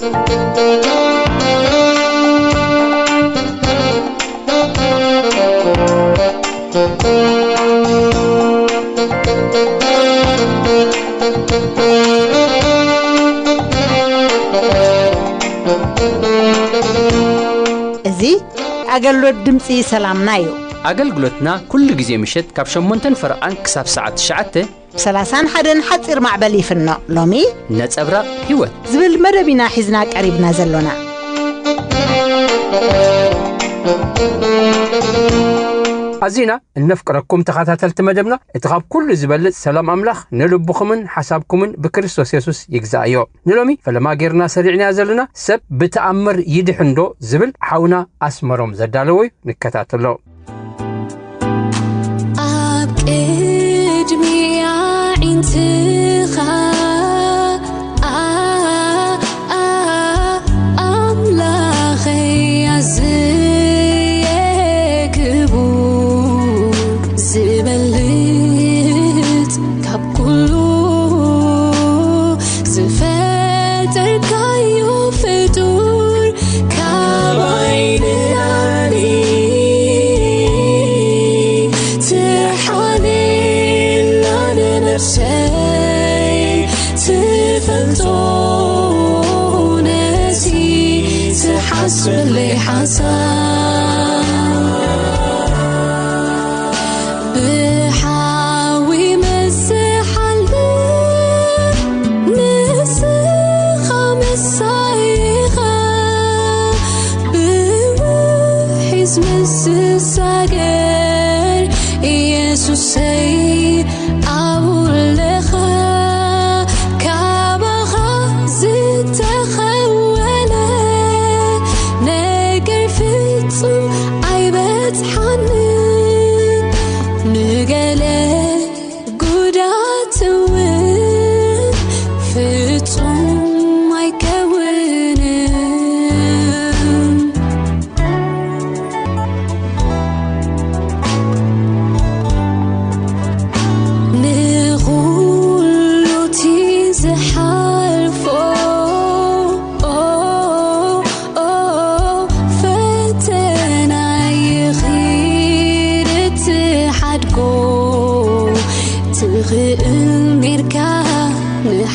زي أقلو دمسي سلامنا يو أقلقلتنا كل جزء مشت كابشن منتن فرقان كساب ساعة شعته سلاسان حدن حصير معبلي فينا لومي نتصبرق هيوت زبل مدبنا حزنا قريبنا زلونا عزينا نفكركم تخاتلت مدبنا اتخاب كل زبلت سلام أملاخ نلبخمن حسابكمن بكريستوس يسوس يجزايو نلومي فلما غيرنا سريعنا زلنا سب بتأمر يدحندو زبل حاونا أسمرهم زدالوي نكتاتلو اللي حصل بحاوي مسح الليل نسخة مسايخة بوحيز مسساقر يسوسي أولخا كابخا زتخا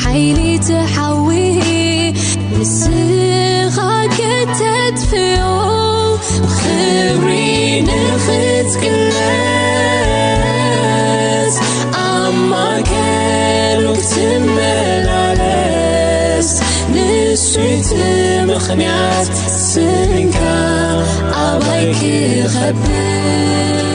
حيلي تحوي نسخة كتت في يوم خبري نخت كلاس أما كانوا كتملالس نسويت مخنيات سنكا أبايك خبر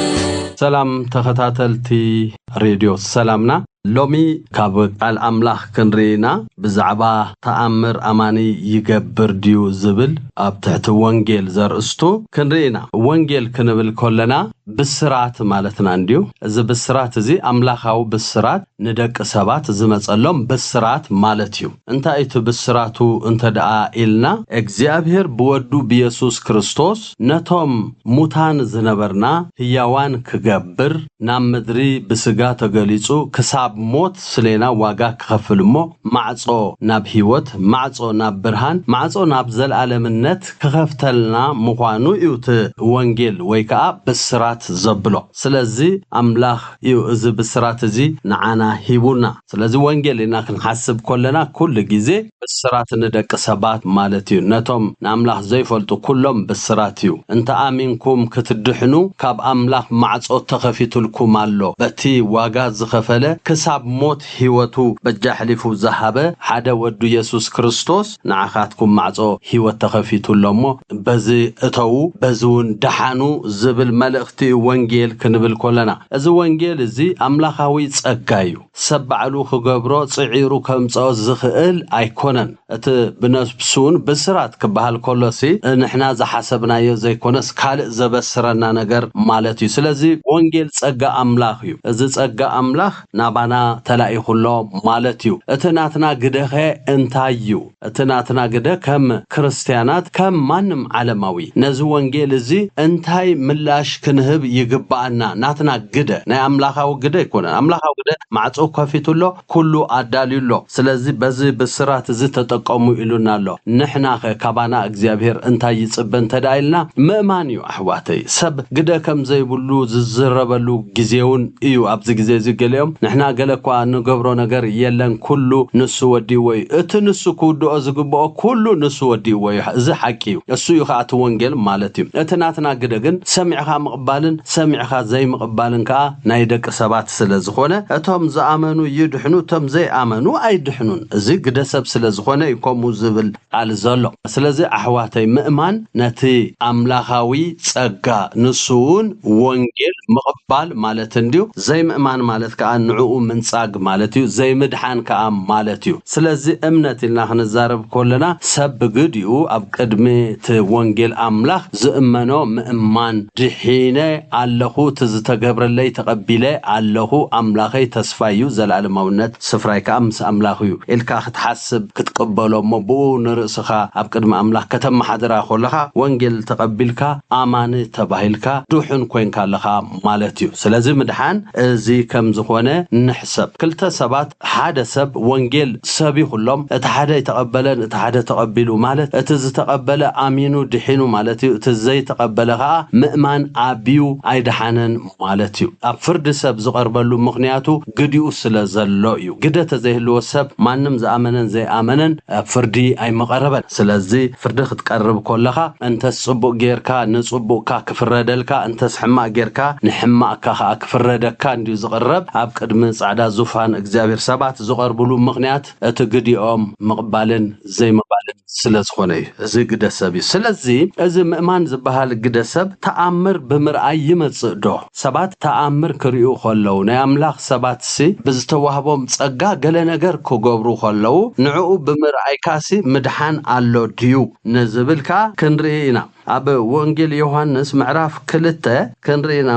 سلام تخطاتلتي راديو سلامنا لومي كاب الأملاخ كنرينا بزعبا تأمر أماني يجبر ديو زبل أبتعت وانجيل زرستو كنرينا وانجيل كنبل كلنا بالسرعة مالتنا نديو إذا بالسرعة زي أملاخاو بالسرعة ندك سبات زي مسألهم بالسرعة مالتيو انت ايتو بالسرعة انت دعا إلنا اكزيابهر بودو بيسوس كريستوس نتوم موتان زنبرنا هيوان كجبر نام مدري بسقا تقليسو كساب موت سلينا واقا كخفلمو معصو ناب هيوت معصو ناب برهان معصو ناب زل عالمنت كخفتلنا مخوانو ايوت وانجيل ويكا بالسرعة زبلو سلازي أملاخ ايو ازي بالسرعة زي نعانا هيبونا سلازي وانجيل إنا كنحسب كلنا كل جيزي بالسرعة ندك سبات مالتيو نتوم ناملاخ زي فلتو كلهم بالسرعتيو انت آمينكم كتدحنو كاب أملاخ معصو تخفيتو لكم اللو باتي واقا زخفله كساب موت هيوتو بجاحلفو زهابه حدا ودو يسوس كريستوس نعخاتكم معصو هيوت تخفيتو لومو بزي اتو بزون دحانو زبل ملغتي وانجيل كنبل كلنا از وانجيل زي أملاخاوي تسقايو سبعلو خقبرو صعيرو كمصو زخئل ايكونن ات بنسبسون بسرات كبهال كولوسي نحنا زحسبنايو زي كونس كالق زبسرنا نجر مالتي سلازي وانجيل تسقا أملاخيو از تسقا أملاخ نابانا تلاقي خلو مالتيو اتناتنا قدخي انتايو اتناتنا قدخ كم كريستيانات كم مانم علماوي نزو وانجيل زي انتاي ملاش كنه ክንህብ ይግባአና ናትና ግደ ናይ አምላኻው ግደ ይኮነ አምላኻው ግደ ማዕጾ ከፊቱሎ ኩሉ አዳልዩሎ ስለዚህ በዚህ በስራት እዚ ተጠቀሙ ኢሉናሎ ንሕና ከባና እግዚአብሔር እንታይ ይጽበን ተዳይልና ምእማንዩ አሕዋተይ ሰብ ግደ ከም ዘይብሉ ዝዝረበሉ ጊዜውን እዩ ኣብዚ ጊዜ ዝገለዮም ንሕና ገለኳ ንገብሮ ነገር የለን ኩሉ ንሱ ወዲ ወይ እቲ ንሱ ኩድኦ ዝግብኦ ኩሉ ንሱ ወዲ ወይ እዚ ሓቂ እዩ እሱ ይኻት ወንጌል ማለት እዩ እቲ ናትና ግደ ግን ሰሚዕኻ መቅባልን ሰሚዕኻ ዘይመቅባልን ከ ናይ ደቂ ሰባት ስለዝኾነ እቶም ዝኣመኑ ይድሕኑ እቶም ዘይኣመኑ ኣይድሕኑን እዚ ግደ ሰብ ስለዝኾነ ይኮሙ ዝብል ቃል ዘሎ ስለዚህ አሕዋተይ ምእማን ነቲ አምላኻዊ ጸጋ ንሱውን ወንጌል መቅባል ማለት እንዲው ዘይምእማን ማለት ከ ንዑኡ ምንጻግ ማለት እዩ ዘይምድሓን ከ ማለት እዩ ስለዚህ እምነት ኢልና ክንዛረብ ኮለና ሰብ ግድኡ ኣብ ቅድሚ ቲ ወንጌል አምላኽ ዝእመኖ ምእማን ድሒነ ኣለኹ ተዝተገብረለይ ተቀቢለ ኣለኹ አምላኸይ ተስፋዩ ዘላለማውነት ስፍራይ ከ ምስ አምላኽ እዩ ኢልካ ክትሓስብ ክትቀበሎ መብኡ ንርእስኻ ኣብ ቅድሚ አምላኽ ከተማሓድራ ኮለኻ ወንጌል ተቀቢልካ አማን ተባሂልካ ድሑን ኮይንካ ኣለኻ ማለት እዩ ስለዚህ ምድሓን እዚ ከም ዝኾነ ንሕሰብ ክልተ ሰባት ሓደ ሰብ ወንጌል ሰቢኹሎም እቲ ሓደ ይተቀበለን እቲ ሓደ ተቀቢሉ ማለት እቲ ዝተቀበለ አሚኑ ድሒኑ ማለት እዩ እቲ ዘይተቀበለ ከ ምእማን አብዩ ኣይድሓነን ማለት እዩ ኣብ ፍርድ ሰብ ዝቀርበሉ ምኽንያቱ ግዲኡ ስለዘሎ እዩ ግደ ተዘይህልዎ ሰብ ማንም ዝኣመነን ዘይኣመነን ፍርዲ ኣይመቀረበን ስለዚህ ፍርዲ ክትቀርብ ኮለኻ እንተ ጽቡቕ ጌርካ ንጽቡቕካ ክፍረደልካ እንተ ሕማቅ ጌርካ ንሕማቅካ ከ ክፍረደካ እንዲዩ ዝቀርብ ኣብ ቅድሚ ጻዕዳ ዙፋን እግዚአብሔር ሰባት ዝቀርብሉ ምኽንያት እቲ ግዲኦም መቅባልን ዘይመቅባልን ስለዝኾነ እዩ እዚ ግደ ሰብ እዩ ስለዚህ እዚ ምእማን ዝበሃል ግደ ሰብ ተኣምር ብምርኣይ ይመጽእ ዶ ሰባት ተኣምር ክሪኡ ከለው ናይ አምላኽ ሰባት ሲ ብዝተዋህቦም ጸጋ ገለ ነገር ክገብሩ ከለው ንዑኡ ብምርኣይ ካሲ ምድሓን ኣሎ ድዩ ንዝብልካ ክንርኢና ኣብ ወንጌል ዮሐንስ ምዕራፍ 2 ክንርኢና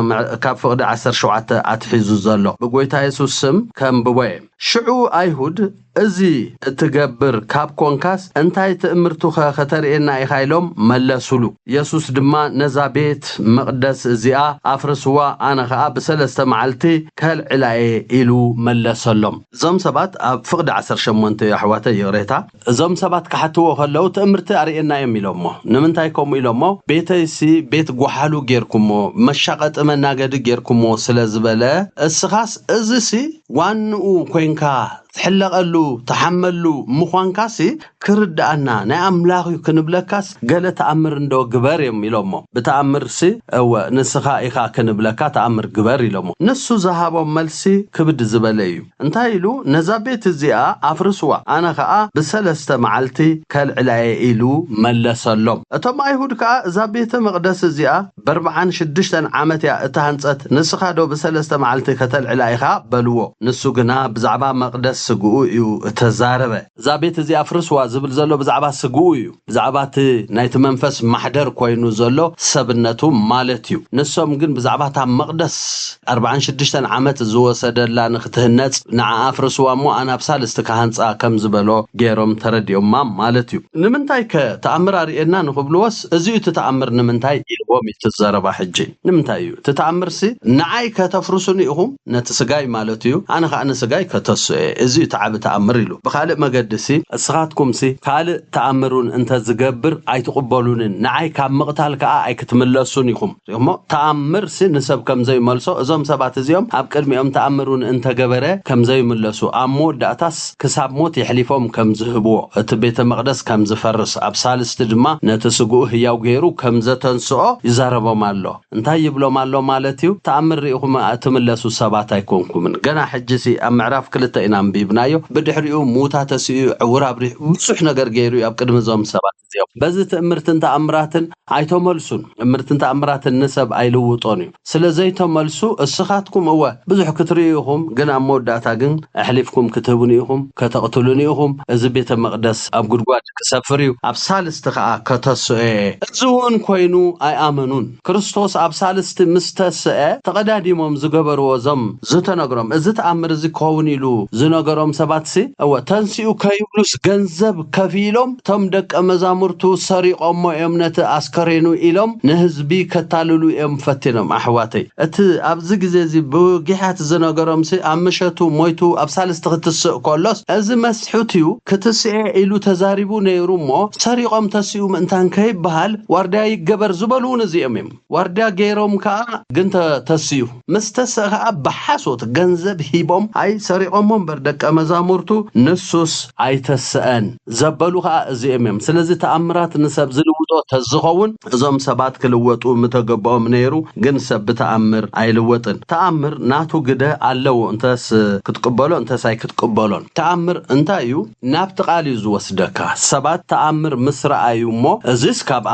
ካብ ፍቅዲ 17 አትሒዙ ዘሎ ብጎይታ ኢየሱስ ስም ከም ብወይ ሽዑ አይሁድ እዚ እትገብር ካብ ኮንካስ እንታይ ትእምርቱ ከተርእና ኢኻይሎም መለሱሉ ኢየሱስ ድማ ነዛ ቤት መቅደስ እዚኣ አፍርስዋ ኣነ ከኣ በሰለስተ መዓልቲ ከልዕላኤ ኢሉ መለሰሎም ዞም ሰባት ኣብ ፍቅዲ 18 ኣሕዋተ ይሬታ ዞም ሰባት ከሓትዎ ከለው ትእምርቲ ኣርእና የሚሎሞ ንምንታይ ኮሙ ኢሎሞ ቤተይሲ ቤት ጓሓሉ ጌርኩሞ መሻቀጥ መናገዲ ጌርኩሞ ስለዝበለ እስኻስ እዚሲ ዋንኡ ኮንካ تحلقلو تحملو مخوانكاسي كردانا نا املاخي كنبلكاس قال تأمر ندو قبر يميلومو بتأمر سي او نسخا ايخا كنبلكا تأمر قبر يلومو نسو زهابو ملسي كبد زباليو انتايلو نزابيت الزياء افرسوا انا خاا بسلسة معلتي كالعلاي ايلو ملسلوم اتوم ايهود كا زابيت مقدس الزياء بربعان شدشتن عامتيا اتهانسات نسخا دو بسلسة معلتي كتالعلاي خا بلوو نسو قنا بزعبا مقدس سقو يو تزاربه زابيت زي افرسوا زبل زلو بزعبا سقو يو بزعبات نايت منفس محدر كوينو زلو سبنتو مالتيو نسوم جن بزعبات مقدس 46 عامت زوسدلا نختهنص نع افرسوا مو انا بسالست كهانصا كم زبلو غيروم ترديوم مالتيو نمنتاي كتامر ارينا نخبلوس ازيو تتامر نمنتاي يلوم يتزربا حجي نمنتايو تتامر سي نعاي كتفرسوني اهم نتسغاي مالتيو انا خا انا سغاي كتس ازيو تعب تامر يلو بخالق مقدسي اسخاتكم سي خالق تامرون انت زغبر اي تقبلون نعاي كاب مقتال كا اي كتملسون يخم يوم تامر سي نسب كم زي ملسو ازوم سبات زيوم اب قدميهم تامرون انت غبره كم زي ملسو امو داتاس كساب موت يحلفهم كم زهبو ات بيت مقدس كم زفرس اب سالست دما نتسغو هياو غيرو كم زتنسو يزاربو مالو انت يبلو مالو مالتيو تامر يخم اتملسو سبات ايكونكم غنا حجسي امعراف كلتا انام بيبنايو بدحريو موتا تسيو عورابري بصح ነገር ገይሩ ያብ ቅድም ዞም ሰባት እዚያው በዚ ተእምርትን ተአምራትን አይተመልሱን እምርትን ተአምራትን ንሰብ አይልውጦን ስለዚህ ተመልሱ እስኻትኩም እወ ብዙሕ ክትሪዩሁም ግን አሞዳታ ግን አሕሊፍኩም ክትቡኒሁም ከተቅትሉኒሁም እዚ ቤተ መቅደስ ኣብ ጉድጓድ ክሰፍሪዩ ኣብ ሳልስት ኸአ ከተስኤ እዙውን ኮይኑ አይአመኑን ክርስቶስ ኣብ ሳልስት ምስተስኤ ተቀዳዲሞም ዝገበርዎ ዞም ዝተነግሮም እዚ ተአምር እዚ ከውን ኢሉ ዝነገሮም ሰባትሲ እወ ተንሲኡ ከይብሉስ ገንዘብ ከፊሎም ቶም ደቀ መዛሙ መዛሙርቱ ሰሪቆሞ እምነት አስከሬኑ ኢሎም ንህዝቢ ከታልሉ እም ፈትኖም አሕዋተይ እቲ ኣብዚ ግዜ እዚ ብጊሓት ዝነገሮምሲ አምሸቱ ሞይቱ ኣብሳልስት ክትስእ ኮሎስ እዚ መስሑትዩ ክትስኤ ኢሉ ተዛሪቡ ነይሩሞ ሰሪቆም ተሲኡ ምንታን ከይበሃል ዋርድያ ይገበር ዝበሉን እዚኦም እዮም ዋርድያ ገይሮም ከዓ ግን ተሲኡ ምስተሰኸ በሓሶት ገንዘብ ሂቦም አይ ሰሪቆም በርደቀ መዛሙርቱ ንሱስ አይተሰአን ዘበሉ ከዓ እዚኦም እዮም ስለዚ ተአምራት ንሰብ ዝልውጦ ተዝኸውን እዞም ሰባት ክልወጡ ምተገባኦም ነይሩ ግን ሰብ ተአምር አይልወጥን ተአምር ናቱ ግደ አለው እንተስ ክትቀበሎ እንተሳይ ክትቀበሎን ተአምር እንታዩ ናብት ቃል ይዝወስደካ ሰባት ተአምር ምስራአዩሞ እዚስ ካብ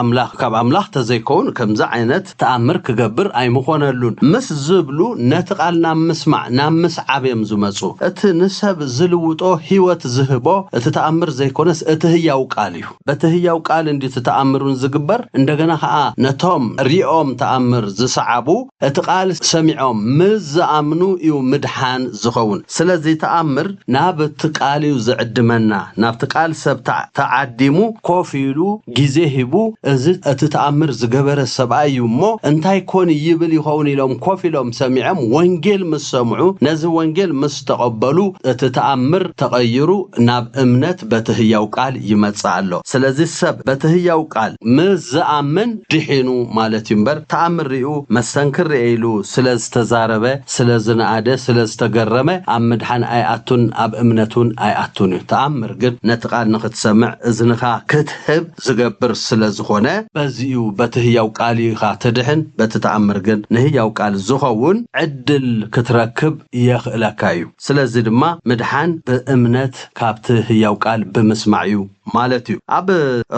አምላኽ ተዘይኮን ከምዛ ዓይነት ተአምር ክገብር አይምኾነሉን ምስ ዝብሉ ነትቃልና ምስማዕ ናምስዓብም ዝመጹ እቲ ንሰብ ዝልውጦ ህይወት ዝህቦ እቲ ተአምር ዘይኮነስ እቲ ህያው ቃል እዩ በቲ ህያው ቃል እንዴት ተአምሩን ዝግበር እንደገና ከዓ ነቶም ሪኦም ተአምር ዝሰዓቡ እቲ ቃል ሰሚዖም ምዝኣምኑ እዩ ምድሓን ዝኸውን ስለዚ ተአምር ናብ እቲ ቃል እዩ ዝዕድመና ናብቲ ቃል ሰብ ተዓዲሙ ኮፊሉ ጊዜ ሂቡ እዚ እቲ ተአምር ዝገበረ ሰብኣይ እሞ እንታይ ኮን ይብል ይኸውን ኢሎም ኮፊሎም ሰሚዖም ወንጌል ምስሰምዑ ነዚ ወንጌል ምስተቀበሉ እቲ ተአምር ተቀይሩ ናብ እምነት በቲ ህያው ቃል ይመጽእ ኣሎ ስለዚ ሰብ በቲ ህያው ቃል ምዝኣምን ድሒኑ ማለት ይምበር ተአምርኡ መስተንክር ኢሉ ስለዝተዛረበ ስለዝናአደ ስለዝተገረመ ኣብ ምድሓን ኣይኣቱን ኣብ እምነቱን ኣይኣቱን ተአምር ግን ነቲ ቃል ንኽትሰምዕ እዝንኻ ክትህብ ዝገብር ስለዝኾነ በዚኡ በቲ ህያው ቃል ኢኻ ትድሕን በቲ ተአምር ግን ንህያው ቃል ዝኸውን ዕድል ክትረክብ የኽእለካ እዩ ስለዚ ድማ ምድሓን በእምነት ካብቲ ህያው ቃል ብምስማዕ እዩ ማለት እዩ ኣብ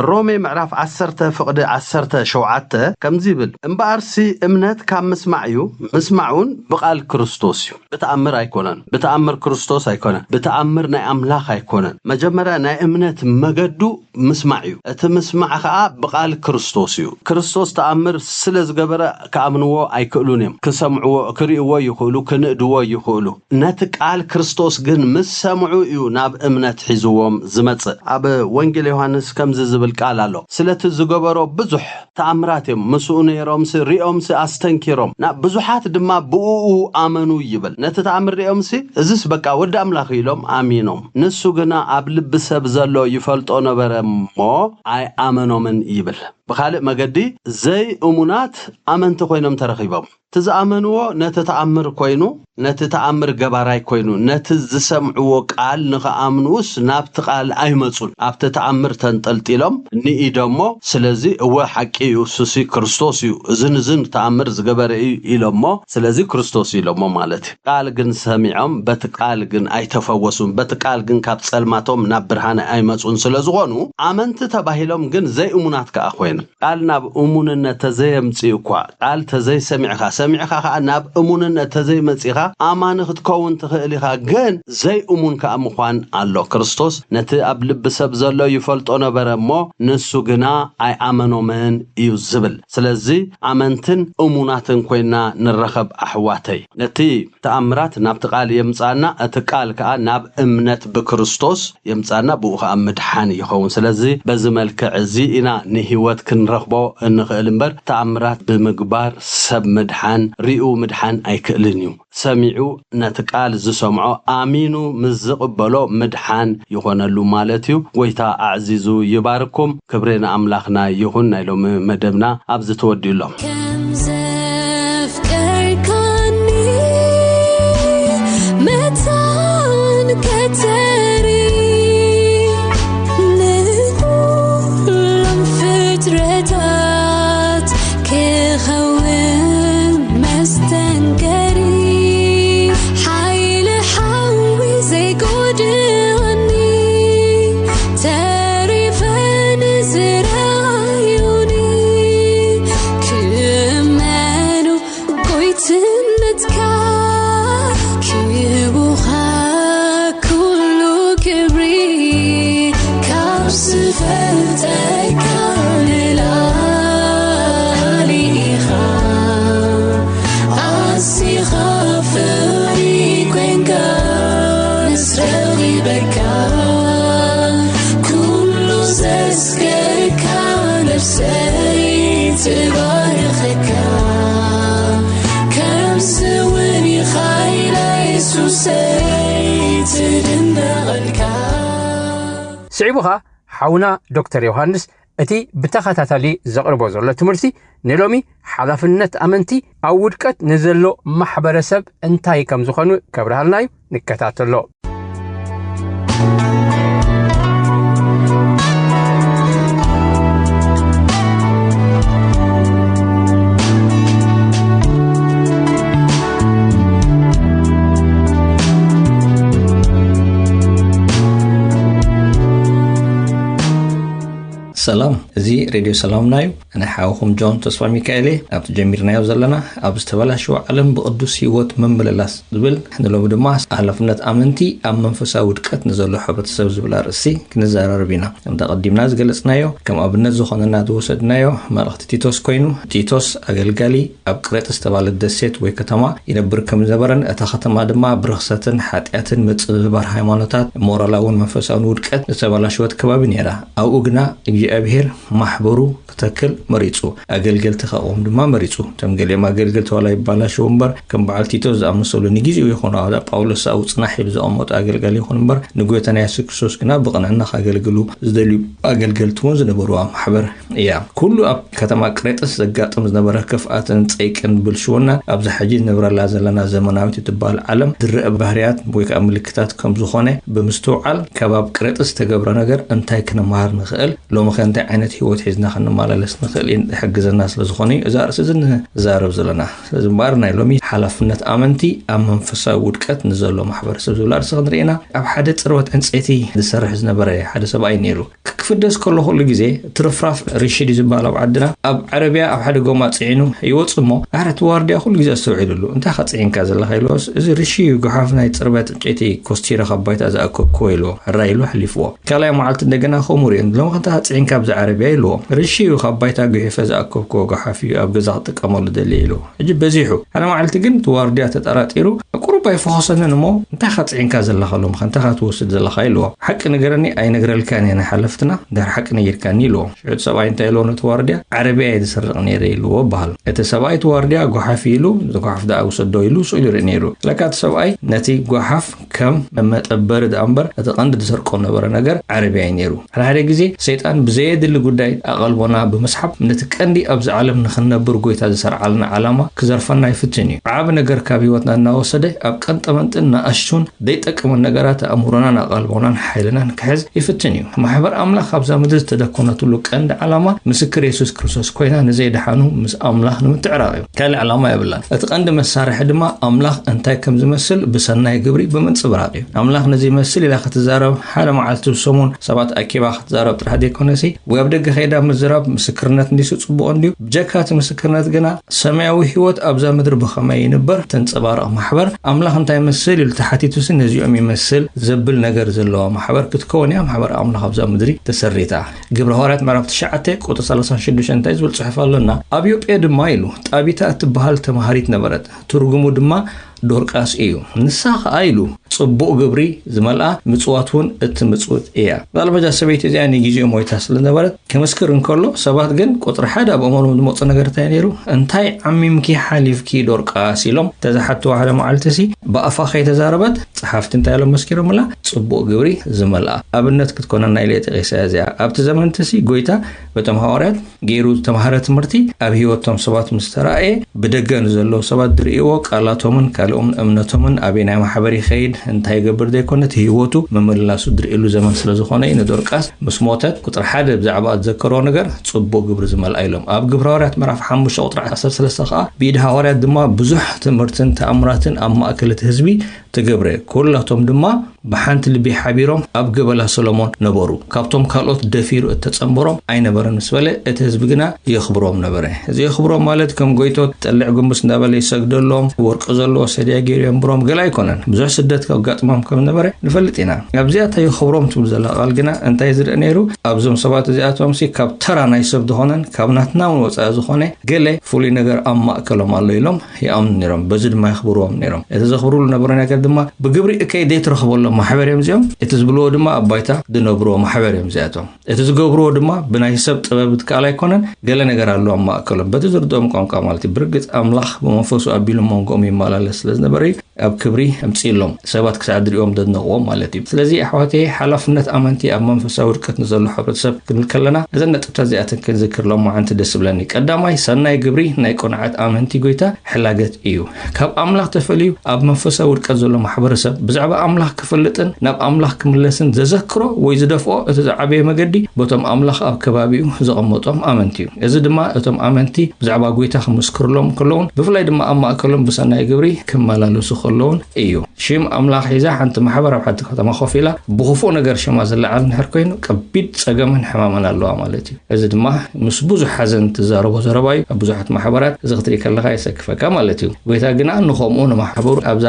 ሮሜ ምዕራፍ 10 ፍቅዲ 17 ከምዚ ይብል እምበኣርሲ እምነት ካብ ምስማዕ እዩ ምስማዑን ብቃል ክርስቶስ እዩ ብተአምር ኣይኮነን ብተአምር ክርስቶስ ኣይኮነን ብተአምር ናይ አምላኽ ኣይኮነን መጀመሪያ ናይ እምነት መገዱ ምስማዕ እዩ እቲ ምስማዕ ከዓ ብቃል ክርስቶስ እዩ ክርስቶስ ተአምር ስለዝገበረ ከኣምንዎ ኣይክእሉን እዮም ክሰምዕዎ ክሪእዎ ይኽእሉ ክንእድዎ ይኽእሉ ነቲ ቃል ክርስቶስ ግን ምስ ሰምዑ እዩ ናብ እምነት ሒዝዎም ዝመጽእ ኣብ ወንጌል ዮሐንስ ከምዚ ዝብል ቃል ኣሎ ስለቲ ዝገበሮ ብዙሕ ተአምራት እዮም ምስኡ ነይሮምስ ሪኦምስ አስተንኪሮም ና ብዙሓት ድማ ብኡኡ አመኑ ይብል ነቲ ተአምር ሪኦምስ እዚስ በቃ ወዲ አምላኽ ኢሎም አሚኖም ንሱ ግና ኣብ ልብ ሰብ ዘሎ ይፈልጦ ነበረሞ አይ አመኖምን ይብል بخالق مجدي زي أمونات أمنت خوينم ترخيبهم تزامنوا نتتأمر كوينو نتتأمر جباراي كوينو نتزسمعوا قال نخ أمنوس نابتقال أيمصون أبتتأمر تنطلطيلهم نيدمو سلازي هو حقي يوسوسي كريستوسيو زن تأمر زجبري إلمو سلازي كريستوسي لمو مالتي قال جن سمعهم بتقال جن أيتفوسون بتقال جن كاب سلماتهم نبرهان أيمصون سلازغونو أمنت تباهلهم جن زي أمونات كأخوين قال ناب أموننا تزيم تيوكوا قال تزي سمعها ناب أموننا تزي متيها أمان خدكون تخليها جن زي أمون كأمخوان الله كريستوس نت قبل بسبب زلوا يفلت أنا برمو نسوجنا أي أمنو من يوزبل سلزي أمنتن أموناتن كوينا نرخب أحواتي نتي تأمرات ناب تقال يمسانا أتقال كأ ناب أمنت بكريستوس يمسانا بوخ أمدحاني يخون سلزي بزملك عزينا نهوت كنرخبو النخلمبر تأمرات بمقبار سب مدحان ريو مدحان أي كألنيو سمعوا نتقال زسمعوا آمينو مزقبلو مدحان يخون اللو مالتيو ويتا أعزيزو يباركم كبرين أملاخنا يخون نايلو مدبنا أبزتو ودي الله تعرف نزر عيوني نفسي تبارخك كم سوني خايل يسوسي تدنغلك سعيبوها حاونا دكتور يوهانس اتي بتخاتاتالي زقربو زولة تمرسي نلومي حلافنت امنتي او ودكت نزلو محبرسب انتاي كم زخانو كبرهالنايو نكتاتلو سلام زي راديو سلام نايو أنا حاوهم جون تصفى ميكائيلي أبت جمير نايو زلنا أبستبلا شو علم بقدس يوت من بللاس زبل إحنا لو بدماس على فنت أمنتي أم منفسا ودكت نزلوا حبة سو زبلا رأسي كنزار ربنا يوم تقدم ناس جلس نايو كم أبنزو خلنا دوسد نايو مرخت تيتوس كوينو تيتوس أجلجالي أبقرت استبال الدسيت ويكتما ينبر كم زبرن أتختم أدمى برخصة حتى متصبر هيمانوتات مورلاون منفسا ودكت استبلا شوت كبابنيرا أو أجنا أبهر محبرو كتكل مريضو أجلجل تخاوم دما مريضو تمجلي ما أجلجل تولا يبالا شومبر كم بعد تيتوز أم سولو نجيزي ويخون هذا باولوس أو صناحي لزأموت أجلجل يخون بر نقول أنا يسكسوس كنا بقنا عنا أجلجلو زدلو أجلجل تونز نبروا محبر يا كله أب كتما كريتس زجات مز نبره كفأتن تيكن بالشونا أبز حجيز نبره لازم لنا زمانه تتبال علم در بهريات بويك أملكتات كم زخانة بمستوعل كباب كريتس تجبر نجر أنتي كنا مهر نخيل لو ما كانت عينت هو تحزنا خلنا مالا لسنا خلين حجز الناس لزخوني إذا أرسزن زارب زلنا زمبارنا لومي حلفنت أمنتي أم منفسا ودكت نزلوا محبر سبزولا أرسغن رينا أب حدث روت أنسيتي دسر حزنا بري حد سبعين نيرو كفدس كله كل جزء ترفرف رشيد زبالة بعدنا أب عربية أب حد قومات عينه يوصمه أعرف واردي كل جزء استوعد له أنت خط عين كذا الله خيلوس إذا رشي وقحفنا يتربت أنسيتي كوستيرة خبيت أذا أكو كويلو الرأيلو حلفوه كلام معلت دجنا خمورين لو كنت هتعين كابز عربي له رشي وخبيتها جحفز أكو كوجا حفي أب جزعتك أمر دليله أجيب بزيحه أنا معلت جنت وارديات تأراتيرو قرب يفحصنا نمو أنت خطعين كذا الله خلهم أنت خطوسد الله خيلو حق نجرني أي نجر الكاني أنا حلفتنا ده حق نجر كاني له شو سبعين تيلون توارديا عربي أيد سرقني ريلو بحال سبعين توارديا جحفيلو جحف ده أوسد دويلو سويل رنيرو لكات سبعين نتي جحف كم أما تبرد أمبر أتقند سرقنا برا نجر عربي نيرو على هذا الجزء سيطان بزيد اللي قداي أغلبنا بمسحب نتكندي أبز عالم نخنا برجويت هذا سر علنا علامة كزرفنا يفتني عاب نجر كابيوتنا نوصده أبكنت منتنا أشون ديتك من نجارات أمورنا أغلبنا حيلنا نكحز يفتني محبر أملاخ خبز مدرس تدكونا تلوك عند علامة مسكر يسوع كريستوس كوينا نزيد حانو مس أملاخ نمتعراه كل علامة يبلان أتقدم السارح دما أملاخ أنت كم زمسل بسنة جبري بمنصبراقي أملاخ نزي مسل إلى ختزارب حال معلتو سمون سبات أكيد ختزارب ترحدي كونسي ويبدأ خيدا مزراب مسكرنات نديسو صبو أنديو بجاكات مسكرنات جنا سماوي هوت أبزا مدر بخماي نبر تنصبار محبر أملاخ أنت يمسل التحتي تسن نزيو أمي يمسل زبل نجر زلوا محبر كتكون يا محبر أملاخ أبزا مدري تسريتا جبر هارات معرفت شعتك وتصلصان شدوش أنتايز والصحف لنا أبيو بيد مايلو أبيتا تبهال تمهاريت نبرت ترجمو دما دورقاس إيو نساخ آيلو صبو جبري زملاء مصواتون اتمصوت إياه بالبجا سبيت إذا أني جيجي مويتاس لنبرت كمسكر إنكولو سبات جن قطر حدا بأمرهم دموت نجار تانيرو أنتاي عمي مكي حالف كي دورقاس يلوم تزحتوا على معلتسي بأفاخي تزاربت صحافت انتاي لهم مسكر ملا صبو جبري زملاء أبنت كتكون النايلات غيسازيا أبت زمن تسي جويتا بتمهارات جيرو تمهارات مرتي أبيوتهم سبات مسترائي بدقن زلو سبات دريو قالاتهم كالأم أمنتهم أبينا محبري خيد انتهي قبر دي كونت هيوتو مملا سدر إلو زمن سلازخونه إن دورقاس مسموتت قطر حدا بزعبا أتذكروا نجر تصبو قبر زمال أيلم أب قبر هورات مرaf حموش أوطر عسر سلسخاء بيدها هورات دما بزح تمرتن تأمراتن أما أكلت هزبي تقبره كلهم دما بحانت اللي بيحبيرهم أب قبلها سلمون نبرو كابتم كالوت دفيرو التتصمبرهم أين برن مسؤولة اتهزبقنا يخبرهم نبره زي يخبرهم مالت كم قويتو تقلع قمص نبالي يسجدلهم ورق زلو سريع جيري ينبرهم قلا يكونن بزح سدت كوقات مام كم نبره نفلتنا أبزيات يخبرهم تبزلا قالقنا أنت يزر أنيرو أبزم صبات زياتهم سي كاب ترانا يسب دهونن كابناتنا ونوصازخونه قلي فولي نجر أما أكلهم الله يلوم هي أمن نيرم بزد ما يخبروهم نيرم إذا زخبروا لنا برنا ድማ ብግብሪ እከይ ደይትረኽበሎ ማሕበር እዮም እዚኦም እቲ ዝብልዎ ድማ ኣባይታ ድነብርዎ ማሕበር እዮም እዚኣቶም እቲ ዝገብርዎ ድማ ብናይ ሰብ ጥበብ ትካል ኣይኮነን ገለ ነገር ኣሎ ኣብ ማእከሎም በቲ ዝርድኦም ቋንቋ ማለት ብርግጽ ኣምላኽ ብመንፈሱ ኣቢሉ መንጎኦም ይመላለስ ስለዝነበረ ኣብ ክብሪ ኣምጽኢሎም ሰባት ክሳብ ድሪኦም ደድነቕዎም ማለት እዩ ስለዚ ኣሕዋተይ ሓላፍነት ኣመንቲ ኣብ መንፈሳዊ ውድቀት ንዘሎ ሕብረተሰብ ክንብል ከለና እዘን ነጥብታት እዚኣተን ክንዝክርሎም ማዓንቲ ደስ ብለኒ ቀዳማይ ሰናይ ግብሪ ናይ ቁንዓት ኣመንቲ ጎይታ ሕላገት እዩ ካብ ኣምላኽ ተፈልዩ ኣብ መንፈሳዊ ውድቀት ዘሎ ማሕበረሰብ ብዛዕባ ኣምላኽ ክፈልጥን ናብ ኣምላኽ ክምለስን ዘዘክሮ ወይ ዝደፍኦ እቲ ዝዓበየ መገዲ በቶም ኣምላኽ ኣብ ከባቢኡ ዘቐመጦም ኣመንቲ እዩ እዚ ድማ እቶም ኣመንቲ ብዛዕባ ጎይታ ክምስክርሎም ከለውን ብፍላይ ድማ ኣብ ማእከሎም ብሰናይ ግብሪ ክመላለሱ ከለውን እዩ ሽም ኣምላኽ ሒዛ ሓንቲ ማሕበር ኣብ ሓንቲ ከተማ ኮፍ ኢላ ብኽፉእ ነገር ሽማ ዝለዓል ንድሕር ኮይኑ ከቢድ ፀገምን ሕማምን ኣለዋ ማለት እዩ እዚ ድማ ምስ ብዙሕ ሓዘን ትዛረቦ ዘረባ እዩ ኣብ ብዙሓት ማሕበራት እዚ ክትርኢ ከለኻ የሰክፈካ ማለት እዩ ጎይታ ግና ንኸምኡ ንማሕበሩ ኣብዛ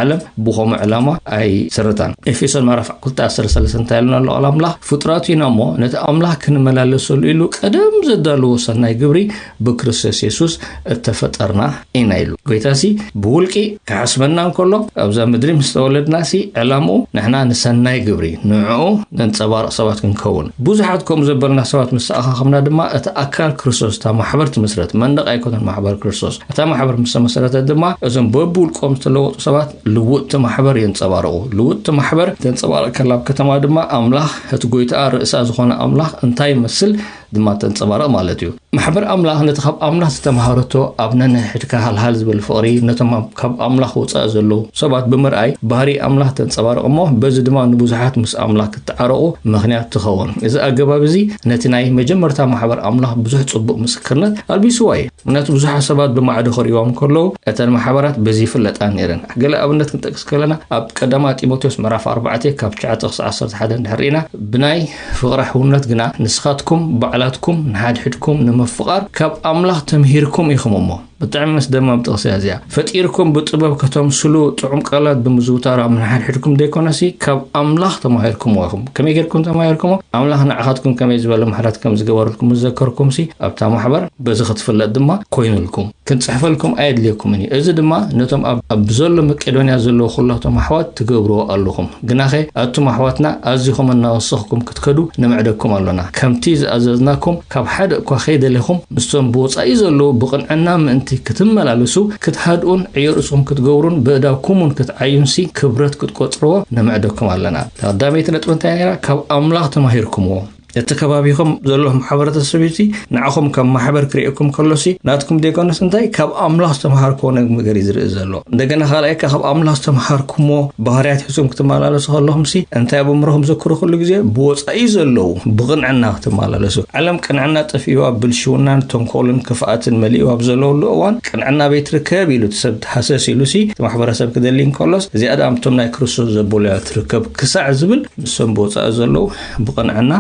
ዓለም ብኸምኡ ዕላማ ኣይስርታን ኤፌሶን ምዕራፍ 2:13 እንታይ ኢሉና ኣሎ ኣምላኽ ፍጥረቱ ኢና እሞ ነቲ ኣምላኽ ክንመላለሰሉ ኢሉ ቀደም ዘዳልዎ ሰናይ ግብሪ ብክርስቶስ ኢየሱስ እተፈጠርና ኢና ኢሉ ጎይታሲ ብውልቂ ክሓስበና እንከሎ ኣብዛ ምድሪ ምስ ተወለድናሲ ዕላምኡ ንሕና ንሰናይ ግብሪ ንዕኡ ነንፀባርቕ ሰባት ክንከውን ብዙሓት ከምኡ ዘበልና ሰባት ምስ ተኣኻኸምና ድማ እቲ ኣካል ክርስቶስ እታ ማሕበር ትምስረት መንደቕ ኣይኮነን ማሕበር ክርስቶስ እታ ማሕበር ምስ ተመሰረተት ድማ እዞም በብውልቆም ዝተለወጡ ሰባት ልውጥቲ ማሕበር የንፀባርቑ ልውጥቲ ማሕበር ተንፀባርቕ ከላብ ከተማ ድማ ኣምላኽ እቲ ጎይታ ርእሳ ዝኾነ ኣምላኽ እንታይ ይመስል ድማ ተንፀባርቕ ማለት እዩ ማሕበር ኣምላኽ ነቲ ካብ ኣምላኽ ዝተምሃረቶ ኣብ ነንሕድካ ሃልሃል ዝብል ፍቕሪ ነቶም ካብ ኣምላኽ ወፃእ ዘለዉ ሰባት ብምርኣይ ባህሪ ኣምላኽ ተንፀባርቕ እሞ በዚ ድማ ንብዙሓት ምስ ኣምላኽ ክትዓረቑ ምኽንያት ትኸውን እዚ ኣገባብ እዚ ነቲ ናይ መጀመርታ ማሕበር ኣምላኽ ብዙሕ ፅቡቕ ምስክርነት ኣልቢስዋ እዩ ምክንያቱ ብዙሓት ሰባት ብማዕዶ ኸሪቦም ከለዉ እተን ማሕበራት በዚ ይፍለጣ ነይረን ገለ ኣብነት ክንጠቅስ ከለና ኣብ ቀዳማ ጢሞቴዎስ ምዕራፍ 4 ካብ 9-11 ድሕሪና ብናይ ፍቕሪ ሕውነት ግና ንስኻትኩም ባዕላትኩም ንሓድሕድኩም ንምፍቓር ካብ ኣምላኽ ተምሂርኩም ኢኹም እሞ ብጣዕሚ መስደመም ጥቕሲ እዚኣ ፈጢርኩም ብጥበብ ከተምስሉ ጥዑም ቃላት ብምዝውታር ኣብ ንሓድሕድኩም ደይኮነሲ ካብ ኣምላኽ ተማሂርኩም ኢኹም ከመይ ጌርኩም ተማሂርኩም ኣምላኽ ንዓኻትኩም ከመይ ዝበለ ምሕረት ከም ዝገበረልኩም ዝዘከርኩምሲ ኣብታ ማሕበር በዚ ክትፍለጥ ድማ ኮይኑልኩም ክንፅሕፈልኩም ኣየድልየኩምን እዩ እዚ ድማ ነቶም ኣብ ዘሎ መቄዶንያ ዘለዉ ኩላቶም ኣሕዋት ትገብርዎ ኣለኹም ግናኸ ኣቱም ኣሕዋትና ኣዝኹም እናወስኽኩም ክትከዱ ንምዕደኩም ኣሎና ከምቲ ዝኣዘዝናኩም ካብ ሓደ እኳ ከይደለኹም ምስቶም ብወፃኢ ዘለዉ ብቕንዕና ምእንቲ ክትመላለሱ ክትሃድኡን ዕየርሱም ክትገብሩን ብእዳብኩምን ክትዓዩንሲ ክብረት ክትቆፅርዎ ንምዕደኩም ኣለና ተቐዳመይቲ ነጥብ እንታይ ነይራ ካብ ኣምላኽ ተማሂርኩምዎ እቲ ከባቢኹም ዘሎ ማሕበረተሰብ እዚ ንዓኹም ከም ማሕበር ክሪኤኩም ከሎሲ ናትኩም ደይኮነስ እንታይ ካብ ኣምላኽ ዝተምሃርክዎ ነገር ዝርኢ ዘሎ እንደገና ካልኣይካ ካብ ኣምላኽ ዝተምሃርኩሞ ባህርያት ሒዞም ክትመላለሱ ከለኹምሲ እንታይ ብምሮኹም ዘክሩ ኩሉ ግዜ ብወፃኢ ዘለዉ ብቕንዕና ክትመላለሱ ዓለም ቅንዕና ጠፊኡ ኣብ ብልሽውናን ተንኮልን ክፍኣትን መሊኡ ኣብ ዘለውሉ እዋን ቅንዕና ቤትርከብ ኢሉ ሰብ ሓሰስ ኢሉሲ ማሕበረሰብ ክደሊ እንከሎስ እዚኣ ዳኣምቶም ናይ ክርስቶስ ዘቦልያ ትርከብ ክሳዕ ዝብል ንሶም ብወፃኢ ዘለዉ ብቕንዕና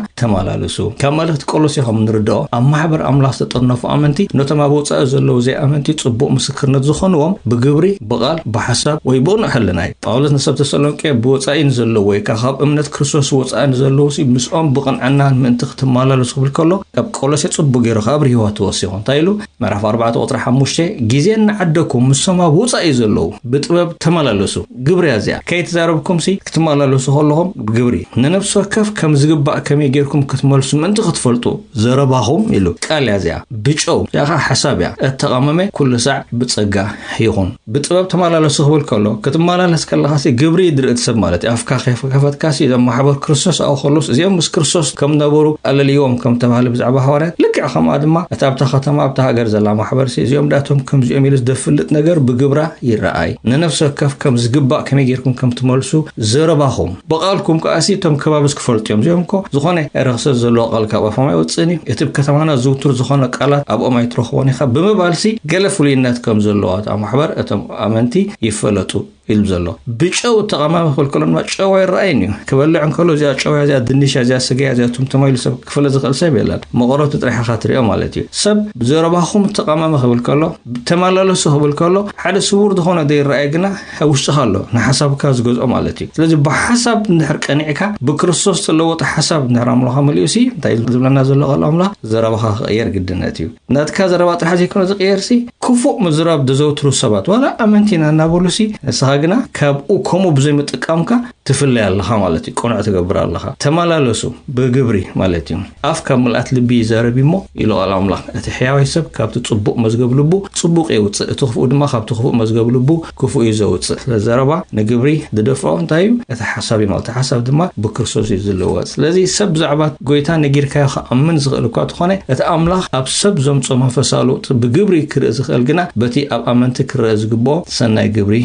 ተማላለሱ ካብ መልእኽቲ ቆሎሴ ከም ንርድኦ ኣብ ማሕበር ኣምላኽ ዝተጠርነፉ ኣመንቲ ነቶም ኣብ ወፃኢ ዘለዉ ዘይኣመንቲ ፅቡቕ ምስክርነት ዝኾንዎም ብግብሪ ብቓል ብሓሳብ ወይ ብቕኑዕ ሕልና እዩ ጳውሎስ ንሰብ ተሰሎንቄ ብወፃኢ ንዘለዉ ወይ ካብ እምነት ክርስቶስ ወፃኢ ንዘለዉ ምስኦም ብቕንዕናን ምእንቲ ክትመላለሱ ክብል ከሎ ኣብ ቆሎሴ ፅቡቕ ገይሩ ካብሪ ህይወት ተወሲኹ እንታይ ኢሉ ምዕራፍ 4:5 ግዜ ንዓደኩም ምስኦም ኣብ ወፃኢ ዘለዉ ብጥበብ ተመላለሱ ግብሪ እዚኣ ከይተዛረብኩምሲ ክትመላለሱ ከለኹም ብግብሪ ንነፍሲ ወከፍ ከም ዝግባእ ከመይ ጌርኩም ክትመልሱ ምእንቲ ክትፈልጡ ዘረባኹም ኢሉ ቃል እዚኣ ብጨው ያኻ ሓሳብ እያ እተቐመመ ኩሉ ሳዕ ብፀጋ ይኹን ብጥበብ ተመላለሱ ክብል ከሎ ክትመላለስ ከለኻሲ ግብሪ ድርኢት ሰብ ማለት እዩ ኣፍካ ከፈትካሲ እዞም ማሕበር ክርስቶስ ኣብ ከሎስ እዚኦም ምስ ክርስቶስ ከም ነበሩ ኣለልዮም ከም ተባሃለ ብዛዕባ ሐዋርያት ልክዕ ከምኣ ድማ እታ ኣብታ ከተማ ኣብታ ሃገር ዘላ ማሕበር እዚኦም ዳቶም ከምዚኦም ኢሉ ዝደፍልጥ ነገር ብግብራ ይረኣይ ንነፍሲ ወከፍ ከም ዝግባእ ከመይ ጌርኩም ከም ትመልሱ ዘረባኹም በቓልኩም ከኣሲ እቶም ከባቢስ ክፈልጡ እዮም እዚኦም እኮ ዝኾነ ረክሰት ዘሎ ቃል ካብ ኣፎም ኣይወፅእን እዩ እቲ ከተማና ዝውቱር ዝኾነ ቃላት ኣብኦም ኣይትረኽቦን ኢኻ ብምባልሲ ገለ ፍሉይነት ከም ዘለዋ ኣብ ማሕበር እቶም ኣመንቲ ይፈለጡ ኢሉ ዘሎ ብጨው ተቐማሚ ክብል ከሎ ድማ ጨው ኣይረኣይን እዩ ክበልዕ እንከሎ እዚኣ ጨው እዚኣ ድንሽ እዚኣ ስጋ እዚኣ ቱምተማይሉ ሰብ ክፍለ ዝኽእል ሰብ የለን መቐረቱ ጥራይ ኢኻ ትሪኦ ማለት እዩ ሰብ ዘረባኹም ተቐማሚ ክብል ከሎ ተመላለሱ ክብል ከሎ ሓደ ስውር ዝኾነ ዘይረኣይ ግና ውሽጥኻ ኣሎ ንሓሳብካ ዝገዝኦ ማለት እዩ ስለዚ ብሓሳብ እንድሕር ቀኒዕካ ብክርስቶስ ተለወጠ ሓሳብ እንድሕር ኣምልኾ መሊኡሲ እንታይ ዝብለና ዘሎ ቃል ኣምላኽ ዘረባኻ ክቕየር ግድነት እዩ ናትካ ዘረባ ጥራሕ ዘይኮነ ዝቕየርሲ ክፉእ ምዝራብ ዘዘውትሩ ሰባት ዋላ ኣመንቲና እናበሉሲ ንስኻ ግና ካብኡ ኮሞ ብዘይ ምጥቃምካ ትፍለይ ኣለኻ ማለት እዩ ቆንዕ ትገብር ኣለኻ ተመላለሱ ብግብሪ ማለት እዩ ኣፍ ካብ ምልኣት ልቢ ይዛረብ ሞ ኢሉ ኣምላኽ እቲ ሕያዋይ ሰብ ካብቲ ጽቡቕ መዝገብ ልቡ ጽቡቕ ይውፅእ እቲ ክፉእ ድማ ካብቲ ክፉእ መዝገብ ልቡ ክፉእ እዩ ዘውፅእ ስለዘረባ ንግብሪ ድደፍዖ እንታይ እዩ እቲ ሓሳብ እዩ ማለት ሓሳብ ድማ ብክርስቶስ እዩ ዝልወጥ ስለዚ ሰብ ብዛዕባ ጎይታ ነጊርካዮ ከኣምን ዝኽእል እኳ ትኾነ እቲ ኣምላኽ ኣብ ሰብ ዘምጾ መንፈሳዊ ለውጢ ብግብሪ ክርኢ ዝኽእል ግና በቲ ኣብ ኣመንቲ ክርአ ዝግብኦ ሰናይ ግብሪ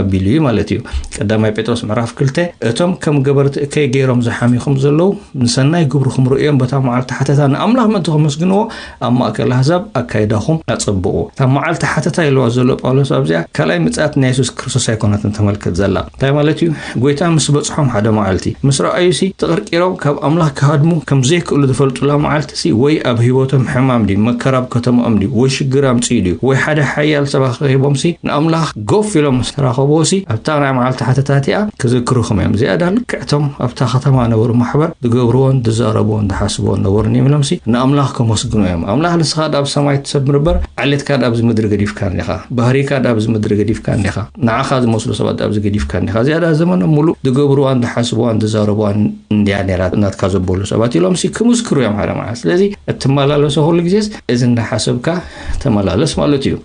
ኣቢሉ እዩ ማለት እዩ ቀዳማይ ጴጥሮስ ምዕራፍ 2 እቶም ከም ገበርቲ እከይ ገይሮም ዝሓሚኹም ዘለው ንሰናይ ግብርኹም ርእዮም በታ መዓልቲ ሓተታ ንኣምላኽ ምእንቲ ከመስግንዎ ኣብ ማእከል ኣሕዛብ ኣካይዳኹም ኣጸብቑ እታ መዓልቲ ሓተታ ኢልዋ ዘሎ ጳውሎስ ኣብዚኣ ካልኣይ ምጽኣት ናይ ኢየሱስ ክርስቶስ ኣይኮነትን ተመልከት ዘላ እንታይ ማለት እዩ ጎይታ ምስ በጽሖም ሓደ መዓልቲ ምስ ረኣዩሲ ተቐርቂሮም ካብ ኣምላኽ ክሃድሙ ከም ዘይክእሉ ዝፈልጡላ መዓልቲ ሲ ወይ ኣብ ህይወቶም ሕማም ዲ መከራብ ከተማኦም ዲ ወይ ሽግር ኣምጽኡ ዲ ወይ ሓደ ሓያል ሰባኺ ሂቦምሲ ንኣምላኽ ጎፍ ኢሎም ምስ ተራኸቦሲ ኣብታ ናይ መዓልቲ ሓተታቲኣ ክዝክሩኹም እዮም ዝያዳ ልክዕቶም ኣብታ ከተማ ነበሩ ማሕበር ዝገብርዎን ዝዛረብዎን ዝሓስብዎን ነበሩን ይብሎምሲ ንኣምላኽ ከመስግኑ እዮም ኣምላኽ ንስኻ ኣብ ሰማይ ትሰብ ምርበር ዓሌትካ ኣብዚ ምድሪ ገዲፍካ ኒኻ ባህሪካ ኣብዚ ምድሪ ገዲፍካ ኒኻ ንዓኻ ዝመስሉ ሰባት ኣብዚ ገዲፍካ ኒኻ ዝያዳ ዘመኖም ሙሉእ ዝገብርዋን ዝሓስብዋን ዝዛረብዋን እንድያ ነይራ እናትካ ዘበሉ ሰባት ኢሎምሲ ክምስክሩ እዮም ሓደ ማለት ስለዚ እትመላለሱ ኩሉ ግዜስ እዚ እንዳሓሰብካ ተመላለስ ማለት እዩ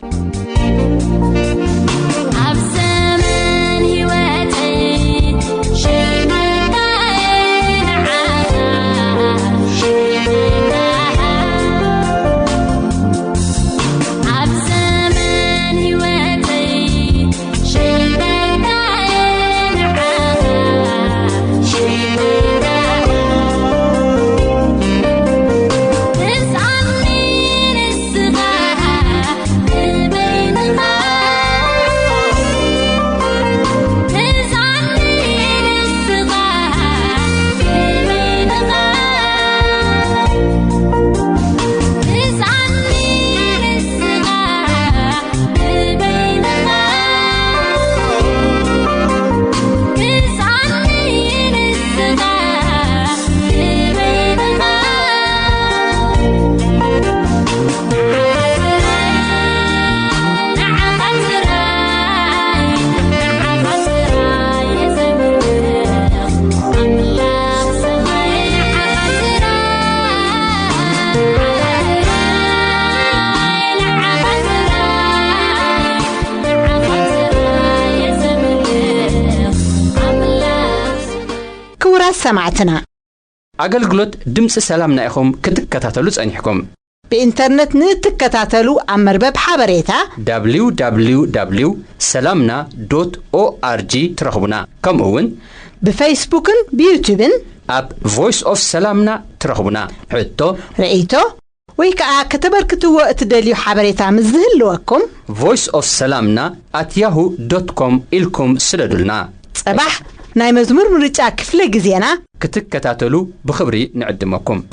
سمعتنا أجلجلوت دمس سلامنا إخوم كتكتاتلو صنيحكم بإنترنت نتكتاتلو أمرباب حبريتا www.salamna.org ترخبنا كم أون بفيسبوكن بيوتيوبن أب Voice of Salamna ترخبنا حتى رأيتو ويكا كتبركتو وقت دليو حبريتا مزهلوكم Voice of Salamna @yahoo.com إلكم سلدلنا صباح ناي مزمور مرجع كفل جزينا كتكتاتلو بخبري نعدمكم